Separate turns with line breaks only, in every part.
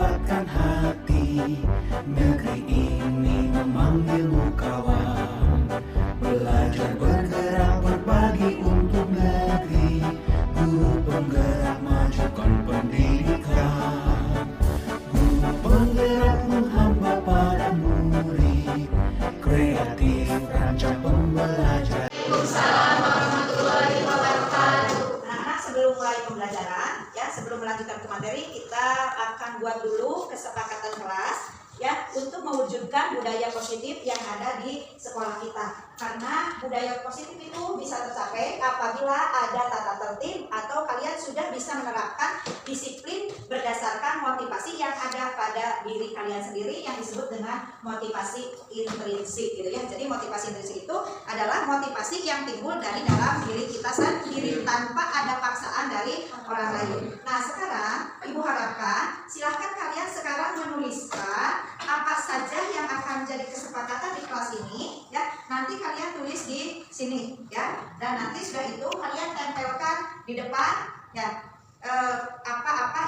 kuatkan hati. Negeri ini memanggilmu kawan. Belajar bergerak berbagi untuk negeri. Guru penggerak majukan pendidikan. Guru penggerak menghamba pada murid. Kreatif rancang pembelajaran.
Waalaikumsalam warahmatullahi wabarakatuh. Anak-anak, sebelum mulai pembelajaran, sebelum melanjutkan ke materi, kita akan buat dulu kesepakatan kelas untuk mewujudkan budaya positif yang ada di sekolah kita. Karena budaya positif itu bisa tercapai apabila ada tata tertib atau kalian sudah bisa menerapkan disiplin berdasarkan motivasi yang ada pada diri kalian sendiri yang disebut dengan motivasi intrinsik gitu ya. Jadi motivasi intrinsik itu adalah motivasi yang timbul dari dalam diri kita sendiri tanpa ada paksaan dari orang lain. Nah, sekarang Ibu harapkan silahkan kalian sekarang menuliskan apa saja yang akan menjadi kesepakatan di kelas ini nanti kalian tulis di sini dan nanti sudah itu kalian tempelkan di depan apa-apa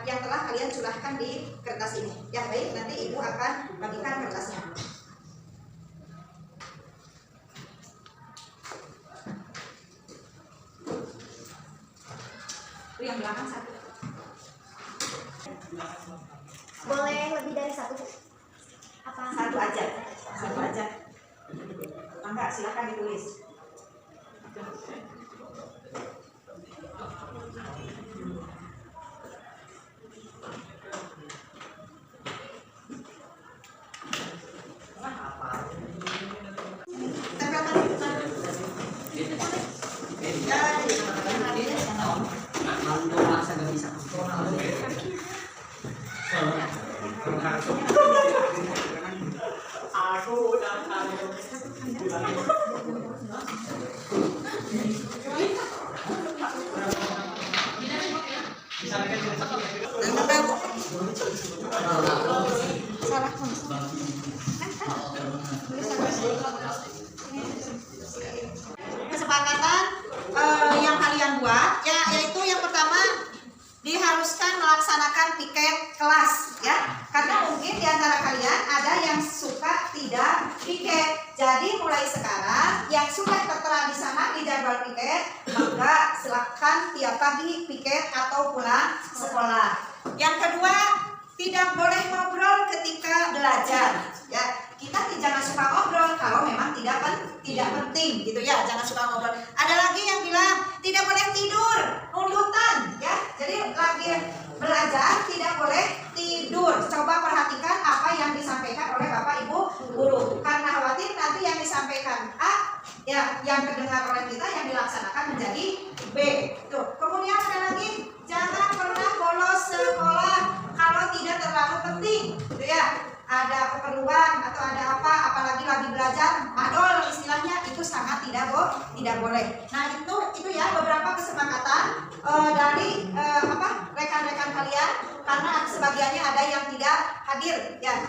yang telah kalian curahkan di kertas ini baik, nanti Ibu akan bagikan kertasnya. Itu yang belakang satu.
Boleh lebih dari satu? Apa?
Satu aja. Enggak, silakan ditulis. Kesepakatan yang kalian buat yaitu yang pertama diharuskan melaksanakan piket kelas karena mungkin diantara kalian ada yang suka tidak piket. Jadi mulai sekarang yang sudah tertera di sana di jadwal piket, maka silakan tiap pagi piket atau pulang sekolah. Yang kedua, tidak boleh ngobrol ketika belajar kita jangan suka ngobrol kalau memang tidak penting gitu jangan suka ngobrol. Ada lagi yang bilang tidak boleh tidur nundutan jadi lagi belajar tidak boleh tidur. Coba perhatikan apa yang disampaikan oleh Bapak Ibu guru, karena khawatir nanti yang disampaikan A yang terdengar oleh kita yang dilaksanakan menjadi B. Tuh. Kemudian ada lagi, jangan pernah bolos sekolah kalau tidak terlalu penting gitu ada keperluan atau ada apalagi lagi belajar madol istilahnya, itu sangat tidak boleh. Nah itu beberapa kesepakatan dari rekan-rekan kalian, karena sebagiannya ada yang tidak hadir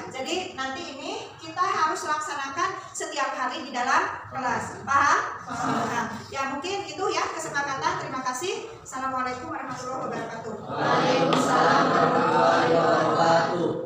jadi nanti ini kita harus laksanakan setiap hari di dalam kelas, paham? Mungkin itu kesepakatan. Terima kasih. Assalamualaikum warahmatullahi wabarakatuh.
Waalaikumsalam warahmatullahi wabarakatuh.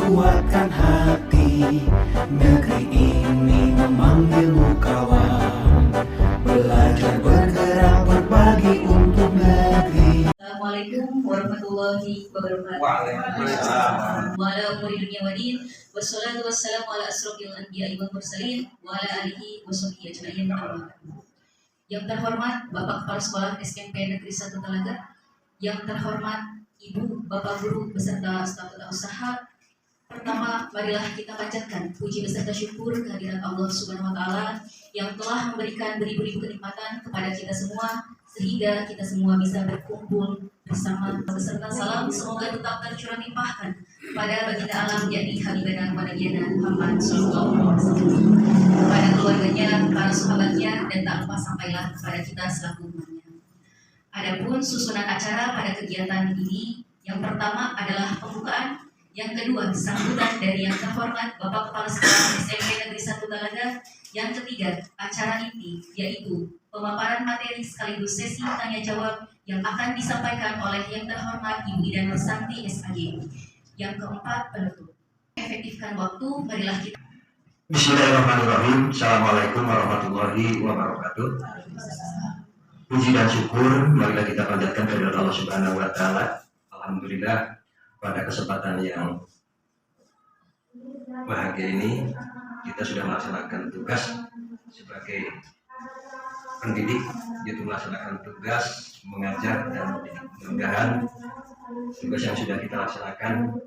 Kuatkan hati, negeri ini memanggilmu kawan. Belajar bergerak berbagi untuk negeri.
Assalamualaikum warahmatullahi wabarakatuh.
Waalaikumsalam.
Wa ala umuri dunya wa din. Wassalatu wassalamu ala asrofil anbiya'i wal mursalin wa ala alihi wa sahbihi ajma'in. Yang terhormat Bapak Kepala Sekolah SMP Negeri 1 Talaga, yang terhormat Ibu, Bapak Guru beserta staf tata usaha. Pertama, marilah kita panjatkan puji beserta syukur kehadirat Allah Subhanahu wa Ta'ala yang telah memberikan beribu-ribu kenikmatan kepada kita semua, sehingga kita semua bisa berkumpul bersama. Beserta salam semoga tetap tercurah limpahkan pada baginda alam, yakni Habibana wa Nabiyana Muhammad sallallahu alaihi wasallam, kepada keluarganya, para sahabatnya, dan tak lupa sampailah kepada kita selaku umatnya. Adapun susunan acara pada kegiatan ini, yang pertama adalah pembukaan, Yang kedua, sambutan dari yang terhormat Bapak Kepala Sekolah SMP Negeri 1 Talaga. Yang ketiga, acara inti, yaitu pemaparan materi sekaligus sesi tanya jawab yang akan disampaikan oleh yang terhormat Ibu Ida Nursanti SAG. Yang keempat, penutup. Efektifkan waktu, marilah kita.
Bismillahirrahmanirrahim. Assalamualaikum warahmatullahi wabarakatuh. Puji dan syukur marilah kita panjatkan kepada Allah Subhanahu wa taala. Alhamdulillah pada kesempatan yang bahagia ini kita sudah melaksanakan tugas sebagai pendidik, yaitu melaksanakan tugas mengajar dan mendidik. Mudah-mudahan tugas yang sudah kita laksanakan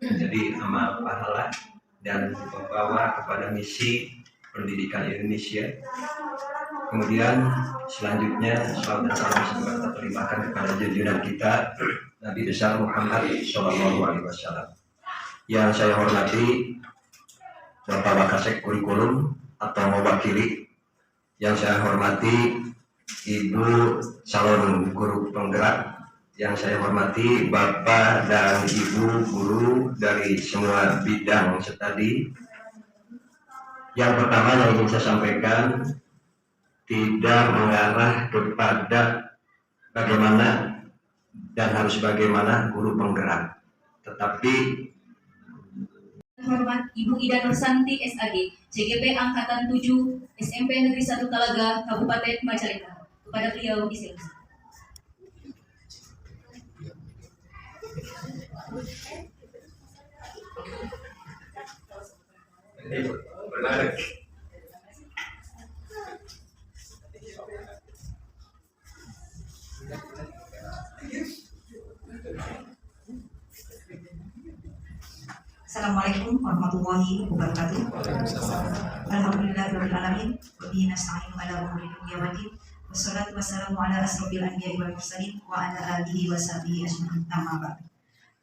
menjadi amal pahala dan membawa kepada misi pendidikan Indonesia. Kemudian selanjutnya salam dan salam semoga kita terlimpahkan kepada junjungan kita Nabi besar Muhammad SAW. Yang saya hormati Bapak Wakasek Kurikulum atau mewakili, yang saya hormati Ibu calon guru penggerak, yang saya hormati Bapak dan Ibu guru dari semua bidang studi. Yang pertama yang ingin saya sampaikan tidak mengarah kepada bagaimana dan harus bagaimana guru penggerak, tetapi
Hormat Ibu Ida Nursanti SAG, CGP Angkatan 7, SMP Negeri 1 Talaga, Kabupaten Majalengka. Kepada beliau disilakan.
Assalamualaikum warahmatullahi wabarakatuh. Alhamdulillahirabbil alamin wa bihi nasta'inu ala umuri dunya waddin. Wassalatu wassalamu ala asrofil anbiya'i wal mursalin wa ala alihi wa sahbihi ajmain. Amma ba'd.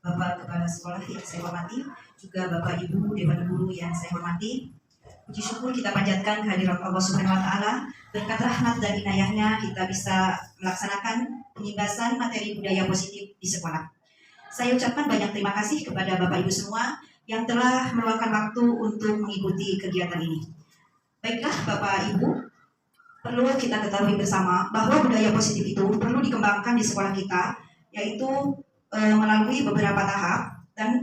Bapak Kepala Sekolah yang saya hormati, juga Bapak Ibu Dewan Guru yang saya hormati, puji syukur kita panjatkan kehadirat Allah Subhanahu wa taala. Berkat rahmat dan inayahnya kita bisa melaksanakan penyebaran materi budaya positif di sekolah. Saya ucapkan banyak terima kasih kepada Bapak Ibu semua yang telah meluangkan waktu untuk mengikuti kegiatan ini. Baiklah Bapak Ibu, perlu kita ketahui bersama bahwa budaya positif itu perlu dikembangkan di sekolah kita, yaitu melalui beberapa tahap. Dan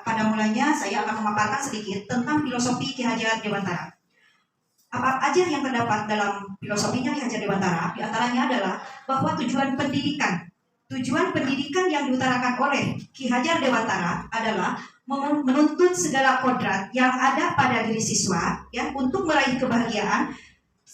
pada mulanya saya akan memaparkan sedikit tentang filosofi Ki Hajar Dewantara. Apa aja yang terdapat dalam filosofinya Ki Hajar Dewantara? Di antaranya adalah bahwa tujuan pendidikan yang diutarakan oleh Ki Hajar Dewantara adalah menuntut segala kodrat yang ada pada diri siswa ya untuk meraih kebahagiaan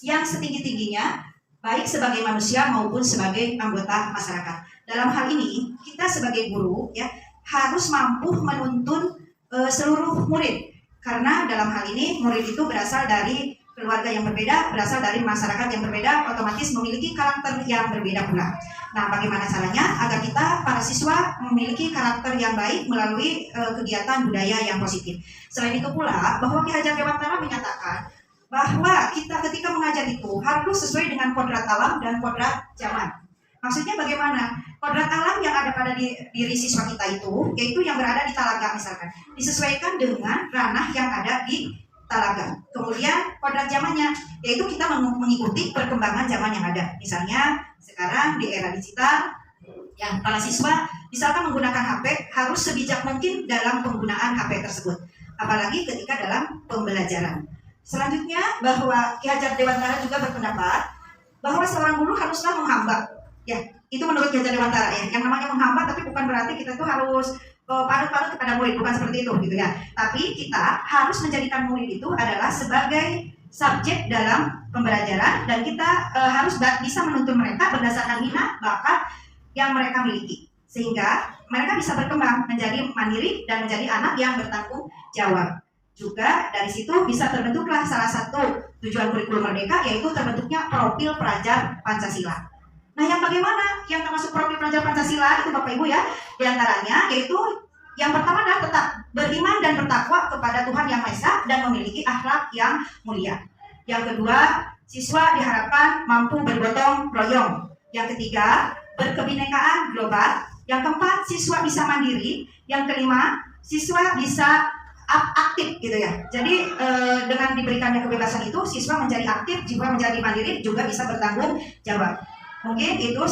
yang setinggi-tingginya, baik sebagai manusia maupun sebagai anggota masyarakat. Dalam hal ini kita sebagai guru ya harus mampu menuntun seluruh murid, karena dalam hal ini murid itu berasal dari keluarga yang berbeda, berasal dari masyarakat yang berbeda, otomatis memiliki karakter yang berbeda pula. Nah, bagaimana caranya agar kita para siswa memiliki karakter yang baik melalui kegiatan budaya yang positif? Selain itu pula, bahwa Ki Hajar Dewantara menyatakan bahwa kita ketika mengajar itu harus sesuai dengan kodrat alam dan kodrat zaman. Maksudnya bagaimana? Kodrat alam yang ada pada diri siswa kita itu, yaitu yang berada di talaga misalkan, disesuaikan dengan ranah yang ada di talaga. Kemudian kodrat zamannya, yaitu kita mengikuti perkembangan zaman yang ada. Misalnya sekarang di era digital, yang para siswa misalkan menggunakan HP harus sebijak mungkin dalam penggunaan HP tersebut, apalagi ketika dalam pembelajaran. Selanjutnya bahwa Ki Hajar Dewantara juga berpendapat bahwa seorang guru haruslah menghamba. Ya, itu menurut Ki Hajar Dewantara ya. Yang namanya menghamba tapi bukan berarti kita tuh harus panut-panut kepada murid, bukan seperti itu gitu ya. Tapi kita harus menjadikan murid itu adalah sebagai subjek dalam pembelajaran, dan kita harus bisa menuntun mereka berdasarkan minat bakat yang mereka miliki, sehingga mereka bisa berkembang menjadi mandiri dan menjadi anak yang bertanggung jawab. Juga dari situ bisa terbentuklah salah satu tujuan kurikulum merdeka, yaitu terbentuknya profil pelajar Pancasila. Nah, yang bagaimana yang termasuk profil pelajar Pancasila itu Bapak Ibu ya, diantaranya yaitu yang pertama adalah tetap beriman dan bertakwa kepada Tuhan Yang Maha Esa dan memiliki akhlak yang mulia. Yang kedua, siswa diharapkan mampu bergotong royong. Yang ketiga, berkebinekaan global. Yang keempat, siswa bisa mandiri. Yang kelima, siswa bisa aktif gitu ya. Jadi dengan diberikannya kebebasan itu, siswa menjadi aktif, juga menjadi mandiri, juga bisa bertanggung jawab. Mungkin itu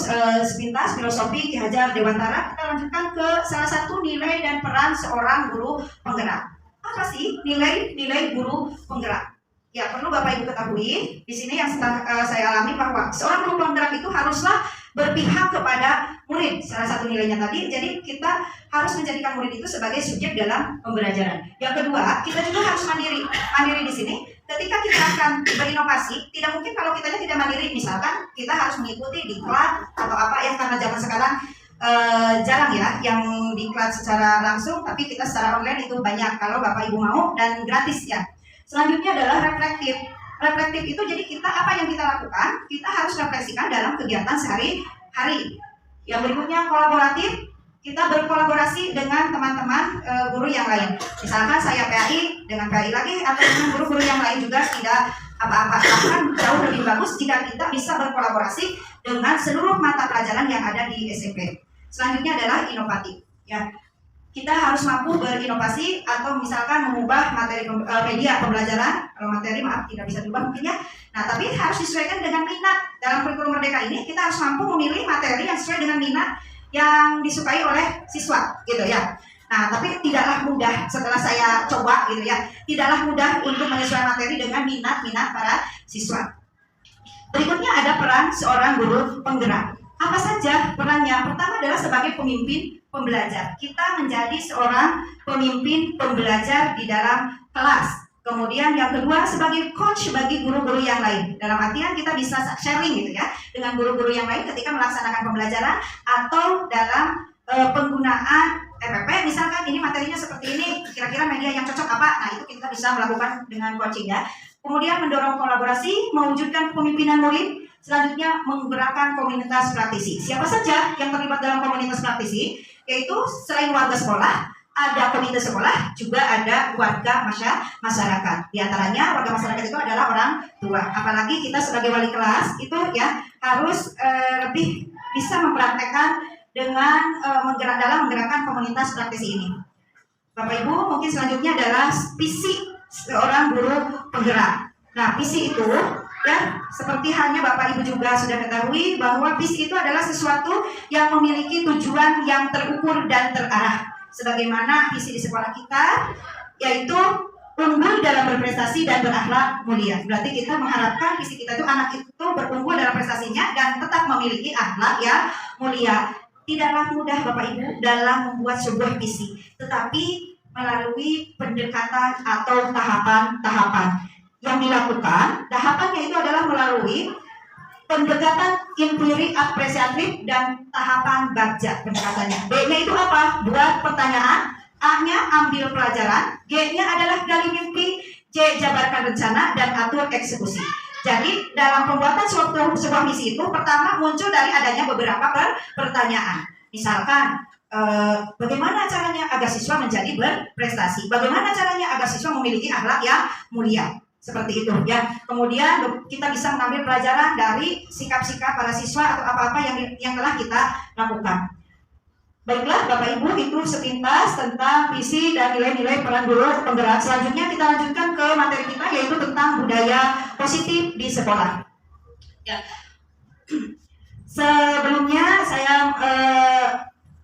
sepintas filosofi Ki Hajar Dewantara. Kita lanjutkan ke salah satu nilai dan peran seorang guru penggerak. Apa sih nilai guru penggerak? Ya, perlu Bapak Ibu ketahui di sini yang saya alami bahwa seorang guru penggerak itu haruslah berpihak kepada murid. Salah satu nilainya tadi, jadi kita harus menjadikan murid itu sebagai subjek dalam pembelajaran. Yang kedua, kita juga harus mandiri. Mandiri di sini, ketika kita akan berinovasi, tidak mungkin kalau kitanya tidak mandiri. Misalkan kita harus mengikuti diklat atau apa ya, karena zaman sekarang jarang ya yang diklat secara langsung, tapi kita secara online itu banyak kalau Bapak Ibu mau dan gratis ya. Selanjutnya adalah reflektif. Reflektif itu jadi kita apa yang kita lakukan, kita harus refleksikan dalam kegiatan sehari-hari. Yang berikutnya kolaboratif, kita berkolaborasi dengan teman-teman guru yang lain. Misalkan saya PAI dengan PAI lagi, atau dengan guru-guru yang lain juga tidak apa-apa. Bahkan jauh lebih bagus jika kita bisa berkolaborasi dengan seluruh mata pelajaran yang ada di SMP. Selanjutnya adalah inovatif. Ya, kita harus mampu berinovasi atau misalkan mengubah materi media pembelajaran. Kalau materi maaf tidak bisa diubah mungkin ya. Nah, tapi harus disesuaikan dengan minat. Dalam kurikulum Merdeka ini kita harus mampu memilih materi yang sesuai dengan minat yang disukai oleh siswa gitu ya. Nah, tapi tidaklah mudah setelah saya coba gitu ya. Tidaklah mudah untuk menyesuaikan materi dengan minat para siswa. Berikutnya ada peran seorang guru penggerak. Apa saja perannya? Pertama adalah sebagai pemimpin pembelajar. Kita menjadi seorang pemimpin pembelajar di dalam kelas. Kemudian yang kedua sebagai coach bagi guru-guru yang lain. Dalam artian kita bisa sharing gitu ya dengan guru-guru yang lain ketika melaksanakan pembelajaran atau dalam penggunaan EPP. Misalkan ini materinya seperti ini, kira-kira media yang cocok apa? Nah, itu kita bisa melakukan dengan coaching ya. Kemudian mendorong kolaborasi, mewujudkan kepemimpinan murid. Selanjutnya menggerakkan komunitas praktisi. Siapa saja yang terlibat dalam komunitas praktisi? Yaitu selain warga sekolah, ada komite sekolah, juga ada warga masyarakat. Di antaranya warga masyarakat itu adalah orang tua. Apalagi kita sebagai wali kelas itu ya harus lebih bisa mempraktekkan dengan menggerakkan komunitas praktisi ini. Bapak Ibu, mungkin selanjutnya adalah visi seorang guru penggerak. Nah, visi itu ya, seperti halnya Bapak Ibu juga sudah ketahui bahwa visi itu adalah sesuatu yang memiliki tujuan yang terukur dan terarah. Sebagaimana visi di sekolah kita, yaitu unggul dalam berprestasi dan berakhlak mulia. Berarti kita mengharapkan visi kita itu anak itu berunggul dalam prestasinya dan tetap memiliki akhlak yang mulia. Tidaklah mudah Bapak Ibu dalam membuat sebuah visi, tetapi melalui pendekatan atau tahapan-tahapan yang dilakukan. Tahapannya itu adalah melalui pendekatan empirik apresiatif dan tahapan baca pendekatannya. B-nya itu apa? Buat pertanyaan. A-nya ambil pelajaran. G-nya adalah gali mimpi. C, jabarkan rencana dan atur eksekusi. Jadi dalam pembuatan sebuah misi itu pertama muncul dari adanya beberapa pertanyaan. Misalkan bagaimana caranya agar siswa menjadi berprestasi? Bagaimana caranya agar siswa memiliki akhlak yang mulia? Seperti itu ya. Kemudian kita bisa mengambil pelajaran dari sikap-sikap para siswa atau apa-apa yang telah kita lakukan. Baiklah Bapak Ibu, itu sepintas tentang visi dan nilai-nilai peran guru penggerak. Selanjutnya kita lanjutkan ke materi kita, yaitu tentang budaya positif di sekolah. Ya. Sebelumnya saya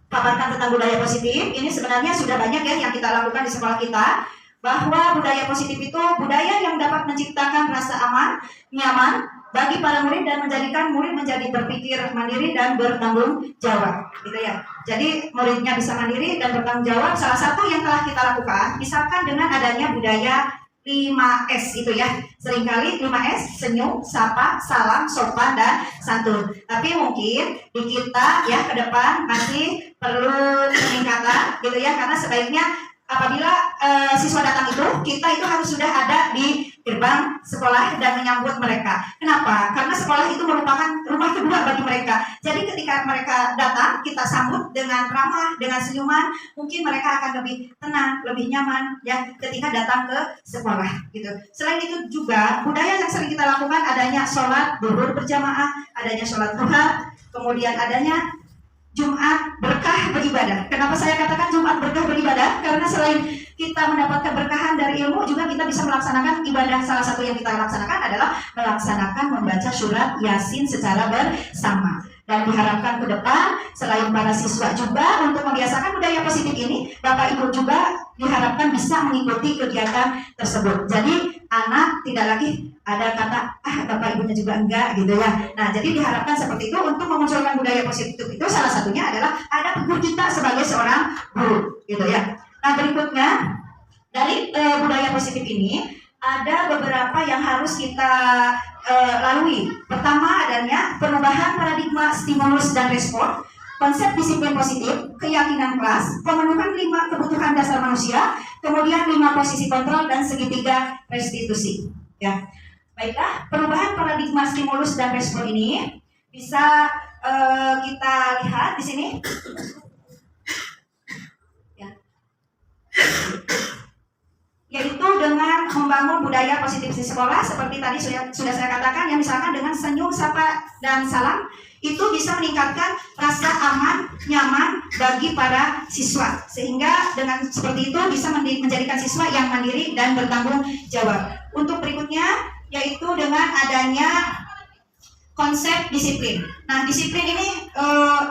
paparkan tentang budaya positif. Ini sebenarnya sudah banyak ya yang kita lakukan di sekolah kita. Bahwa budaya positif itu budaya yang dapat menciptakan rasa aman, nyaman bagi para murid dan menjadikan murid menjadi berpikir mandiri dan bertanggung jawab, gitu ya. Jadi muridnya bisa mandiri dan bertanggung jawab. Salah satu yang telah kita lakukan, misalkan dengan adanya budaya 5S itu ya. Seringkali 5S, senyum, sapa, salam, sopan, dan santun. Tapi mungkin di kita ya ke depan masih perlu peningkatan gitu ya, karena sebaiknya apabila siswa datang itu, kita itu harus sudah ada di gerbang sekolah dan menyambut mereka. Kenapa? Karena sekolah itu merupakan rumah kedua bagi mereka. Jadi ketika mereka datang, kita sambut dengan ramah, dengan senyuman, mungkin mereka akan lebih tenang, lebih nyaman ya ketika datang ke sekolah gitu. Selain itu juga budaya yang sering kita lakukan adanya sholat zuhur berjamaah, adanya sholat duha, kemudian adanya Jumat berkah beribadah. Kenapa saya katakan Jumat berkah beribadah? Karena selain kita mendapatkan berkahan dari ilmu, juga kita bisa melaksanakan ibadah. Salah satu yang kita laksanakan adalah melaksanakan membaca surat Yasin secara bersama. Dan diharapkan ke depan, selain para siswa juga untuk membiasakan budaya positif ini, Bapak Ibu juga diharapkan bisa mengikuti kegiatan tersebut. Jadi anak tidak lagi ada kata Bapak Ibunya juga enggak gitu ya. Nah, jadi diharapkan seperti itu untuk memunculkan budaya positif itu salah satunya adalah ada figur kita sebagai seorang guru gitu ya. Nah, berikutnya dari budaya positif ini ada beberapa yang harus kita lalui. Pertama adanya perubahan paradigma stimulus dan respon, konsep disiplin positif, keyakinan kelas, pemenuhan 5 kebutuhan dasar manusia, kemudian 5 posisi kontrol dan segitiga restitusi. Ya, baiklah, perubahan paradigma stimulus dan respon ini bisa kita lihat di sini. Ya. Yaitu dengan membangun budaya positif di sekolah seperti tadi sudah saya katakan, yang misalkan dengan senyum, sapa, dan salam itu bisa meningkatkan rasa aman, nyaman bagi para siswa, sehingga dengan seperti itu bisa menjadikan siswa yang mandiri dan bertanggung jawab. Untuk berikutnya yaitu dengan adanya konsep disiplin. Nah, disiplin ini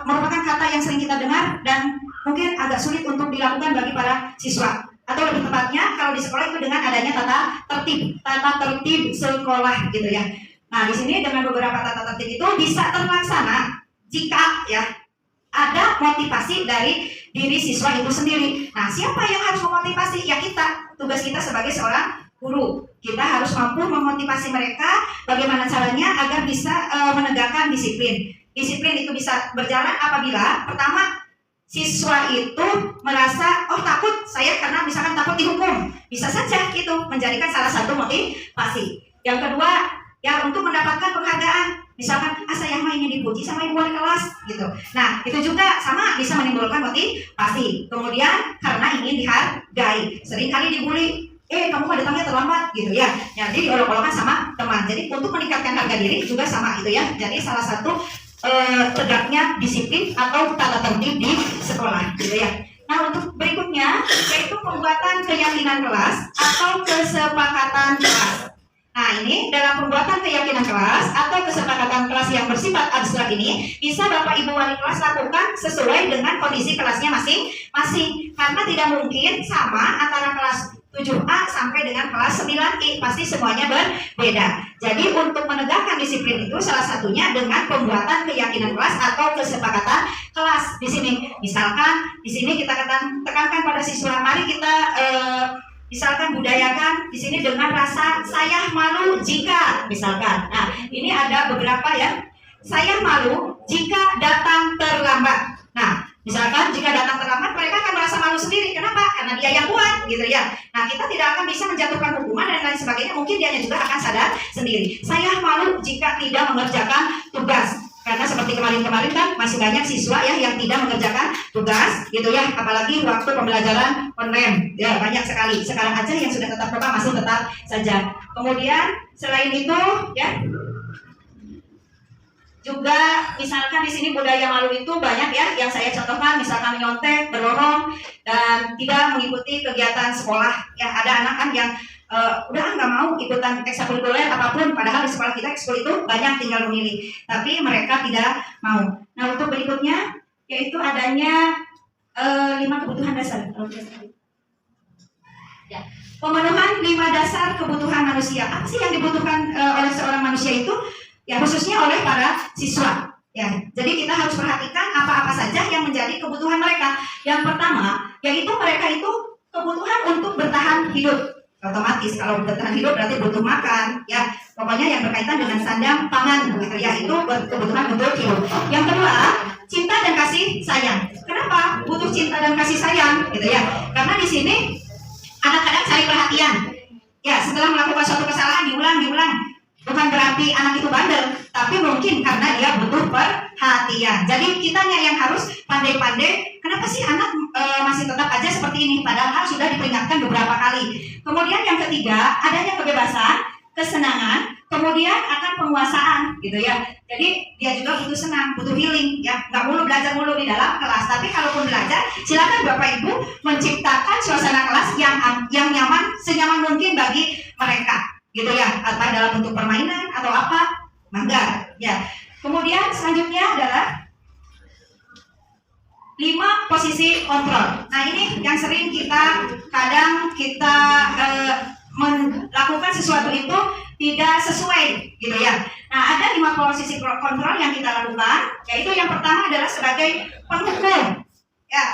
merupakan kata yang sering kita dengar dan mungkin agak sulit untuk dilakukan bagi para siswa. Atau lebih tepatnya kalau di sekolah itu dengan adanya tata tertib sekolah gitu ya. Nah, di sini dengan beberapa tata tertib itu bisa terlaksana jika ya ada motivasi dari diri siswa itu sendiri. Nah, siapa yang harus memotivasi? Ya kita. Tugas kita sebagai seorang guru. Kita harus mampu memotivasi mereka bagaimana caranya agar bisa menegakkan disiplin. Disiplin itu bisa berjalan apabila pertama siswa itu merasa, oh takut saya karena misalkan takut dihukum. Bisa saja itu menjadikan salah satu motivasi. Yang kedua, ya untuk mendapatkan penghargaan. Misalkan, saya mah ingin dipuji sama ibu wali kelas gitu. Nah, itu juga sama bisa menimbulkan motivasi. Kemudian karena ingin dihargai. Seringkali dibully, kamu kok datangnya terlambat gitu ya. Jadi diolok-olokkan sama teman. Jadi untuk meningkatkan harga diri juga sama gitu ya. Jadi salah satu tegaknya disiplin atau tata tertib di sekolah gitu ya. Nah, untuk berikutnya yaitu pembuatan keyakinan kelas atau kesepakatan kelas. Nah, ini dalam pembuatan keyakinan kelas atau kesepakatan kelas yang bersifat abstrak ini bisa Bapak Ibu wali kelas lakukan sesuai dengan kondisi kelasnya masing-masing, karena tidak mungkin sama antara kelas 7A sampai dengan kelas 9I, pasti semuanya berbeda. Jadi untuk menegakkan disiplin itu salah satunya dengan pembuatan keyakinan kelas atau kesepakatan kelas. Di sini misalkan di sini kita tekankan pada siswa, mari kita misalkan budayakan di sini dengan rasa saya malu jika misalkan. Nah, ini ada beberapa ya. Saya malu jika datang terlambat. Nah, misalkan jika datang terlambat mereka akan merasa malu sendiri. Kenapa? Karena dia yang buat gitu ya. Nah, kita tidak akan bisa menjatuhkan hukuman dan lain sebagainya. Mungkin dia juga akan sadar sendiri. Saya malu jika tidak mengerjakan tugas. Karena seperti kemarin-kemarin kan masih banyak siswa ya yang tidak mengerjakan tugas gitu ya, apalagi waktu pembelajaran online ya, banyak sekali. Sekarang aja yang sudah tetap muka masih tetap saja. Kemudian selain itu ya juga misalkan di sini budaya malu itu banyak ya yang saya contohkan, misalkan menyontek, berlorong dan tidak mengikuti kegiatan sekolah ya. Ada anak kan yang udah nggak mau ikutan ekstrakurikuler apapun, padahal di sekolah kita ekskul itu banyak, tinggal memilih, tapi mereka tidak mau. Nah, untuk berikutnya yaitu adanya 5 kebutuhan dasar. Ya, pemenuhan 5 dasar kebutuhan manusia. Apa sih yang dibutuhkan oleh seorang manusia itu? Ya, khususnya oleh para siswa. Ya, jadi kita harus perhatikan apa-apa saja yang menjadi kebutuhan mereka. Yang pertama, yaitu mereka itu kebutuhan untuk bertahan hidup. Otomatis kalau bertahan hidup berarti butuh makan, ya. Pokoknya yang berkaitan dengan sandang pangan, gitu ya. Itu kebutuhan untuk hidup. Yang kedua, cinta dan kasih sayang. Kenapa butuh cinta dan kasih sayang, gitu ya? Karena di sini anak-anak cari perhatian. Ya, setelah melakukan suatu kesalahan diulang. Bukan berarti anak itu bandel, tapi mungkin karena dia butuh perhatian. Jadi kitanya yang harus pandai-pandai. Kenapa sih anak masih tetap aja seperti ini? Padahal sudah diperingatkan beberapa kali. Kemudian yang ketiga, adanya kebebasan, kesenangan, kemudian akan penguasaan gitu ya. Jadi dia juga butuh senang, butuh healing ya. Nggak mulu belajar mulu di dalam kelas, tapi kalaupun belajar, silakan Bapak Ibu menciptakan suasana kelas yang nyaman, senyaman mungkin bagi mereka gitu ya. Atau dalam bentuk permainan atau apa, mangga ya. Kemudian selanjutnya adalah 5 posisi kontrol. Nah ini yang sering kadang kita melakukan sesuatu itu tidak sesuai gitu ya. Nah ada 5 posisi kontrol yang kita lakukan, yaitu yang pertama adalah sebagai penghukum ya.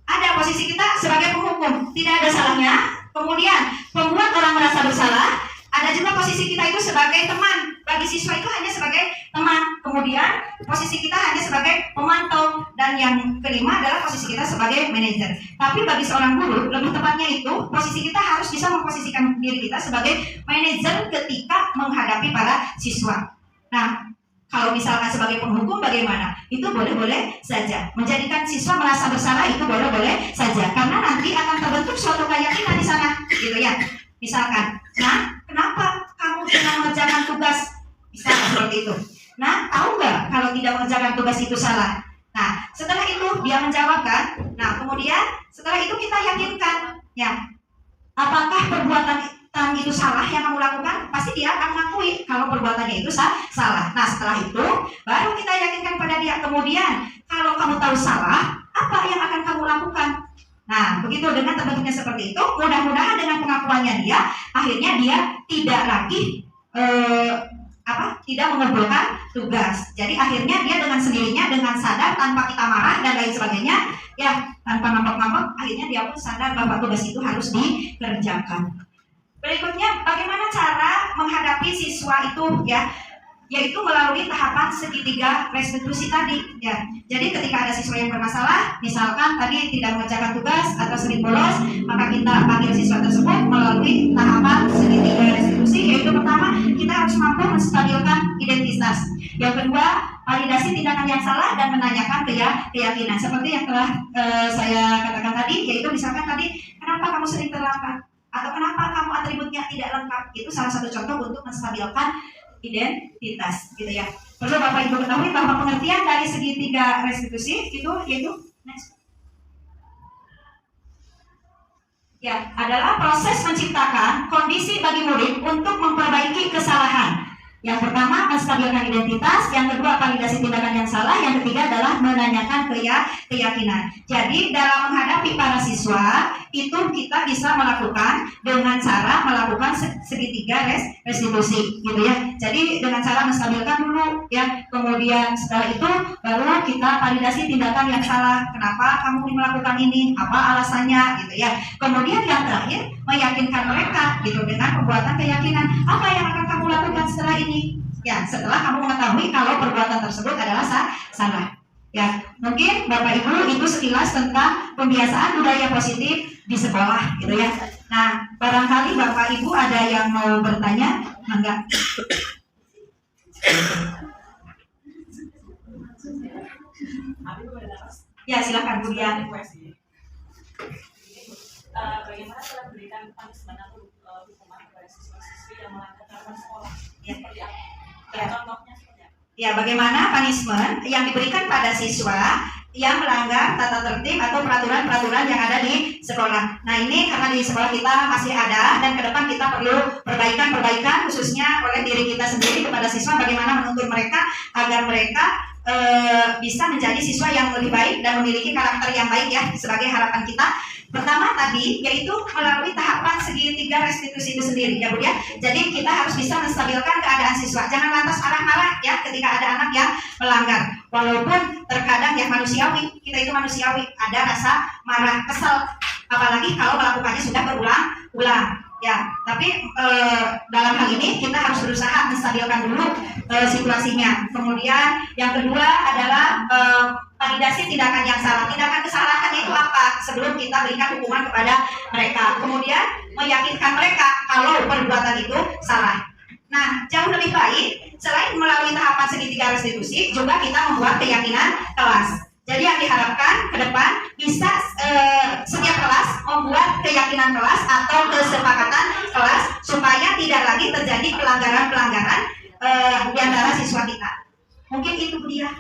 Ada posisi kita sebagai penghukum, tidak ada salahnya. Kemudian pembuat orang merasa bersalah. Ada juga posisi kita itu sebagai teman, bagi siswa itu hanya sebagai teman. Kemudian posisi kita hanya sebagai pemantau. Dan yang kelima adalah posisi kita sebagai manajer. Tapi bagi seorang guru, lebih tepatnya itu posisi kita harus bisa memposisikan diri kita sebagai manajer ketika menghadapi para siswa. Nah, kalau misalkan sebagai penghukum bagaimana? Itu boleh-boleh saja. Menjadikan siswa merasa bersalah itu boleh-boleh saja. Karena nanti akan terbentuk suatu keyakinan di sana, gitu ya. Misalkan, nah kenapa kamu tidak mengerjakan tugas? Bisa seperti itu. Nah, tahu nggak kalau tidak mengerjakan tugas itu salah? Nah, setelah itu dia menjawab kan? Nah, kemudian setelah itu kita yakinkan, ya, apakah perbuatan itu salah yang kamu lakukan? Pasti dia akan mengakui kalau perbuatannya itu salah. Nah, setelah itu baru kita yakinkan pada dia. Kemudian, kalau kamu tahu salah, apa yang akan kamu lakukan? Nah, begitu dengan terbentuknya seperti itu, mudah-mudahan dengan pengakuannya dia, akhirnya dia tidak lagi tidak mengumpulkan tugas. Jadi akhirnya dia dengan sendirinya, dengan sadar, tanpa kita marah dan lain sebagainya, ya tanpa ngambek-ngambek, akhirnya dia pun sadar bahwa tugas itu harus dikerjakan. Berikutnya, bagaimana cara menghadapi siswa itu ya? Yaitu melalui tahapan segitiga restitusi tadi ya. Jadi ketika ada siswa yang bermasalah, misalkan tadi tidak mengerjakan tugas atau sering bolos, maka kita panggil siswa tersebut melalui tahapan segitiga restitusi, yaitu pertama kita harus mampu menstabilkan identitas. Yang kedua, validasi tindakan yang salah dan menanyakan keyakinan. Seperti yang telah saya katakan tadi, yaitu misalkan tadi, kenapa kamu sering terlambat? Atau kenapa kamu atributnya tidak lengkap? Itu salah satu contoh untuk menstabilkan identitas gitu ya. Perlu Bapak Ibu ketahui bahwa pengertian dari segitiga restitusi itu yaitu ya adalah proses menciptakan kondisi bagi murid untuk memperbaiki kesalahan. Yang pertama menstabilkan identitas, yang kedua validasi tindakan yang salah, yang ketiga adalah menanyakan keyakinan. Jadi dalam menghadapi para siswa itu kita bisa melakukan dengan cara melakukan segitiga restitusi gitu ya. Jadi dengan cara menstabilkan dulu ya, kemudian setelah itu baru kita validasi tindakan yang salah. Kenapa kamu melakukan ini? Apa alasannya gitu ya. Kemudian yang terakhir meyakinkan mereka gitu dengan pembuatan keyakinan. Apa yang akan kamu lakukan setelah ini? Ya, setelah kamu mengetahui kalau perbuatan tersebut adalah salah. Ya, mungkin Bapak Ibu itu sekilas tentang pembiasaan budaya positif di sekolah gitu ya. Nah, barangkali Bapak Ibu ada yang mau bertanya, enggak? Ya, silakan Bu Dian.
Bagaimana cara memberikan punishment atau hukuman kepada siswa-siswi yang melanggar aturan sekolah?
Ya.
Seperti apa?
Ya.
Contohnya seperti apa?
Ya, bagaimana punishment yang diberikan pada siswa yang melanggar tata tertib atau peraturan-peraturan yang ada di sekolah. Nah, ini karena di sekolah kita masih ada dan ke depan kita perlu perbaikan khususnya oleh diri kita sendiri kepada siswa, bagaimana menuntun mereka agar mereka bisa menjadi siswa yang lebih baik dan memiliki karakter yang baik ya, sebagai harapan kita. Pertama tadi yaitu melalui tahapan segitiga restitusi itu sendiri ya Bu ya. Jadi kita harus bisa menstabilkan keadaan siswa. Jangan lantas marah-marah ya ketika ada anak yang melanggar. Walaupun terkadang ya manusiawi, kita itu manusiawi, ada rasa marah, kesal, apalagi kalau melakukannya sudah berulang-ulang. Ya, tapi dalam hal ini kita harus berusaha menstabilkan dulu situasinya. Kemudian yang kedua adalah validasi tindakan yang salah. Tindakan kesalahannya itu apa? Sebelum kita berikan hukuman kepada mereka. Kemudian meyakinkan mereka kalau perbuatan itu salah. Nah, jauh lebih baik selain melalui tahapan segitiga restitusi, juga kita membuat keyakinan kelas. Jadi yang diharapkan ke depan bisa setiap kelas membuat keyakinan kelas atau kesepakatan kelas supaya tidak lagi terjadi pelanggaran-pelanggaran di antara siswa kita. Mungkin itu Bu Dia.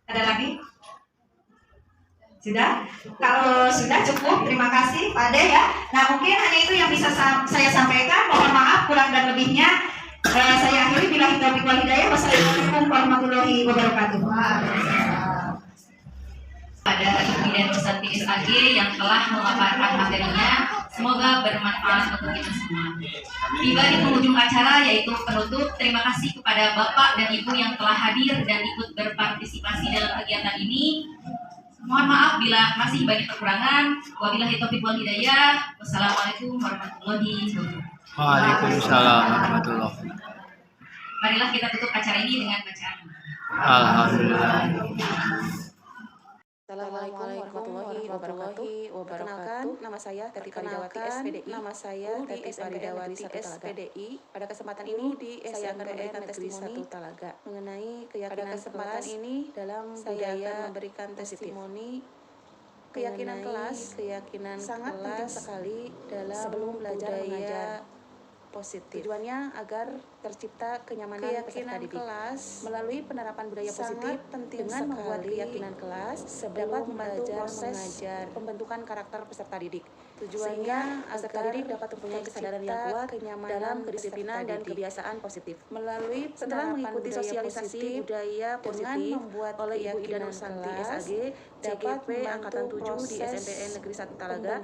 Ada lagi? Sudah? Kalau sudah cukup, terima kasih Pak Ade ya. Nah mungkin hanya itu yang bisa saya sampaikan. Mohon maaf kurang dan lebihnya. Saya akhiri billahi taufiq wal hidayah. Wassalamualaikum warahmatullahi wabarakatuh.
Pada Ibu Ida Nursanti SAG yang telah memaparkan materinya, semoga bermanfaat untuk kita semua. Tiba di penghujung acara yaitu penutup, terima kasih kepada Bapak dan Ibu yang telah hadir dan ikut berpartisipasi dalam kegiatan ini. Mohon maaf bila masih banyak kekurangan. Wabillahi taufiq wal hidayah. Wassalamualaikum warahmatullahi wabarakatuh.
Waalaikumsalam warahmatullahi wabarakatuh.
Marilah kita tutup acara ini dengan bacaan.
Alhamdulillah.
Assalamualaikum warahmatullahi wabarakatuh. Perkenalkan, nama saya Teti Faridawati SPDI. Nama saya Teti Faridawati SPDI. Pada kesempatan ini saya akan memberikan testimoni Talaga mengenai keyakinan kelas ini dalam budaya memberikan testimoni keyakinan kelas, keyakinan sangat penting sekali dalam sebelum belajar mengajar positif. Tujuannya agar tercipta kenyamanan peserta didik. Kelas melalui penerapan budaya positif dengan membuat keyakinan kelas dapat membantu proses mengajar pembentukan karakter peserta didik. Tujuannya peserta didik dapat mempunyai kesadaran yang kuat dalam kedisiplinan dan kebiasaan positif. Melalui setelah mengikuti sosialisasi budaya positif membuat oleh Ibu Ida Nursanti SAG, CGP Angkatan 7 di SMPN Negeri 1 Talaga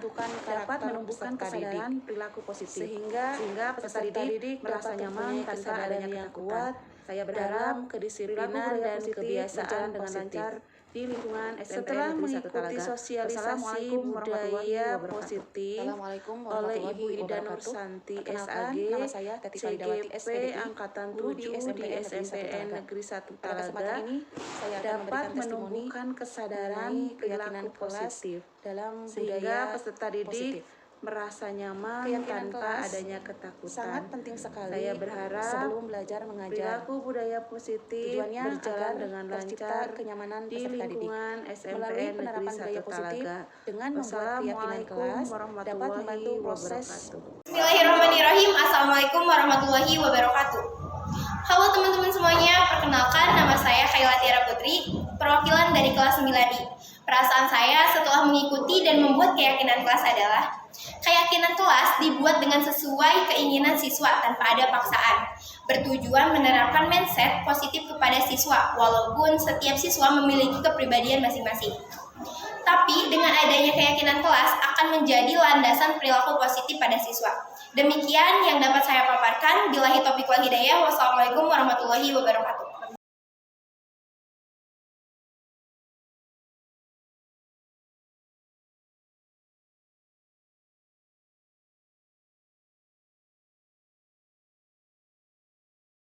dapat menumbuhkan kesadaran perilaku positif sehingga peserta didik merasa nyaman tanpa adanya yang kuat. Saya berharap kedisiplinan dan kebiasaan dengan lancar di lingkungan SMPN Negeri 1 Talaga. Sosialisasi budaya positif oleh Ibu Ida Nursanti SAG, CGP Angkatan 7 di SMPN Negeri 1 Talaga dapat menumbuhkan kesadaran perilaku positif dalam budaya peserta didik merasa nyaman tanpa adanya ketakutan. Sangat penting sekali. Saya berharap sebelum belajar mengajar perilaku budaya positif berjalan dengan lancar kenyamanan di lingkungan SMPN Negeri 1 Talaga dengan membuat keyakinan kelas dapat membantu proses.
Bismillahirrahmanirrahim. Assalamualaikum warahmatullahi wabarakatuh. Halo teman-teman semuanya, perkenalkan nama saya Khaila Tiara Putri, perwakilan dari kelas 9I. Perasaan saya setelah mengikuti dan membuat keyakinan kelas adalah keyakinan kelas dibuat dengan sesuai keinginan siswa tanpa ada paksaan, bertujuan menerapkan mindset positif kepada siswa walaupun setiap siswa memiliki kepribadian masing-masing. Tapi dengan adanya keyakinan kelas akan menjadi landasan perilaku positif pada siswa. Demikian yang dapat saya paparkan. Billahi taufiq wal hidayah. Wassalamualaikum warahmatullahi wabarakatuh.